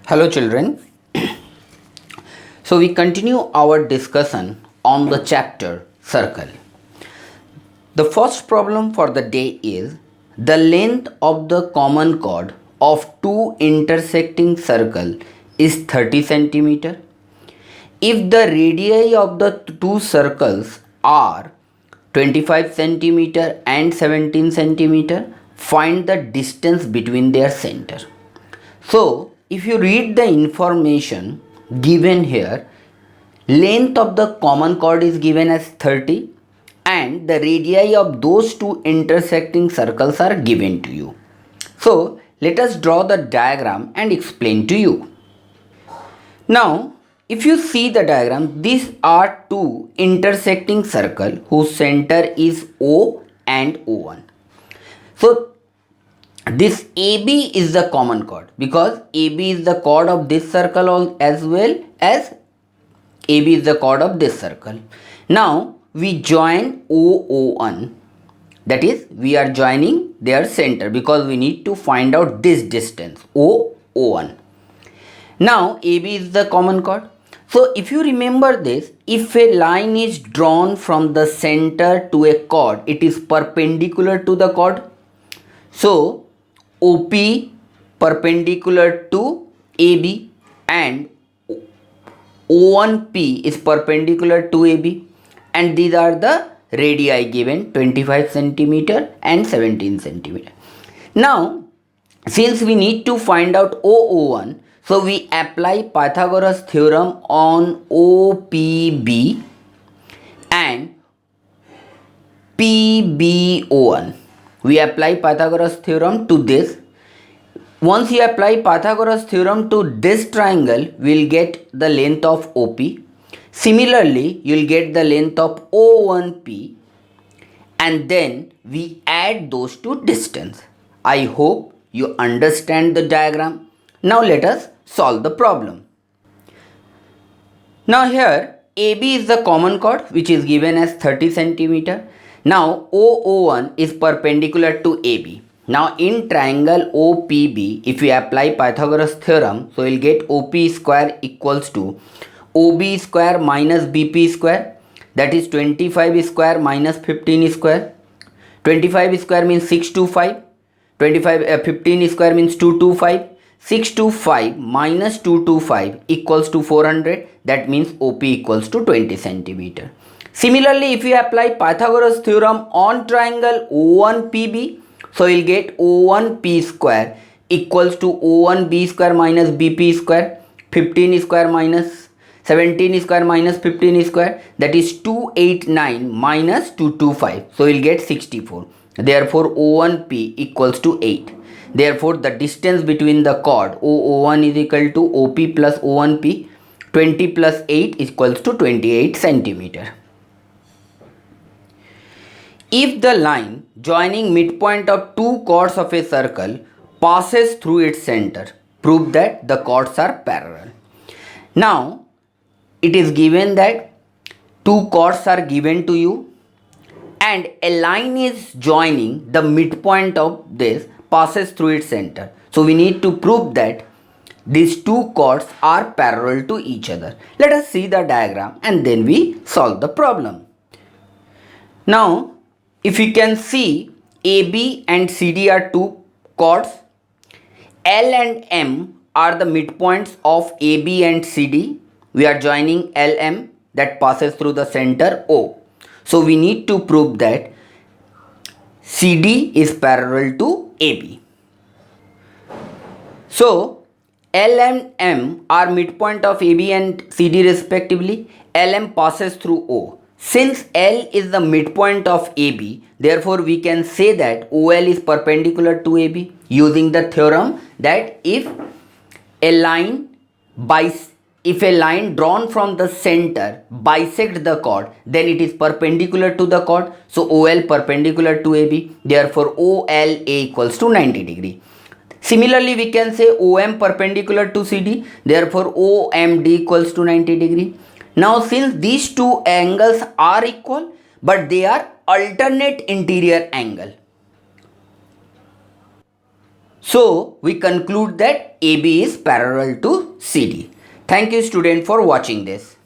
Hello children. So we continue our discussion on the chapter circle. The first problem for the day is the length of the common chord of two intersecting circle is 30 centimeter. If the radii of the two circles are 25 centimeter and 17 centimeter, find the distance between their center. So, if you read the information given here, length of the common chord is given as 30 and the radii of those two intersecting circles are given to you. So, let us draw the diagram and explain to you. Now, if you see the diagram, these are two intersecting circle whose center is O and O1. So, this AB is the common chord because AB is the chord of this circle as well as AB is the chord of this circle. Now we join OO1, that is we are joining their center because we need to find out this distance OO1. Now AB is the common chord. So if you remember this, if a line is drawn from the center to a chord, it is perpendicular to the chord. So OP perpendicular to AB and O1P is perpendicular to AB, and these are the radii given 25 centimeter and 17 centimeter. Now since we need to find out OO1, so we apply Pythagoras theorem on OPB and PBO1. We apply Pythagoras theorem to this. Once you apply Pythagoras theorem to this triangle, we will get the length of OP. Similarly, you will get the length of O1P, and then we add those two distance. I hope you understand the diagram. Now let us solve the problem. Now here AB is the common chord which is given as 30 centimeter. Now OO1 is perpendicular to AB. Now in triangle OPB, if we apply Pythagoras theorem, so we'll get OP square equals to OB square minus BP square, that is 25 square minus 15 square. 25 square means 625. 15 square means 225. 625 minus 225 equals to 400. That means OP equals to 20 centimeter. Similarly, if we apply Pythagoras theorem on triangle O1PB, so we'll get O1P square equals to O1B square minus BP square, 15 square minus 17 square minus 15 square, that is 289 minus 225. So we'll get 64. Therefore, O1P equals to 8. Therefore, the distance between the chord OO1 is equal to OP plus O1P. 20 plus 8 equals to 28 centimeter. If the line joining midpoint of two chords of a circle passes through its center, prove that the chords are parallel. Now, it is given that two chords are given to you and a line is joining the midpoint of this passes through its center. So we need to prove that these two chords are parallel to each other. Let us see the diagram and then we solve the problem. Now, if you can see, AB and CD are two chords. L and M are the midpoints of AB and CD. We are joining LM that passes through the center O. So we need to prove that CD is parallel to AB. So L and M are midpoint of AB and CD respectively. LM passes through O. Since L is the midpoint of AB, therefore we can say that OL is perpendicular to AB using the theorem that if a line drawn from the center bisects the chord, then it is perpendicular to the chord. So OL perpendicular to AB, therefore OLA equals to 90 degree. Similarly, we can say OM perpendicular to CD, therefore OMD equals to 90 degree. Now since these two angles are equal but they are alternate interior angle, So we conclude that AB is parallel to CD. Thank you student for watching this.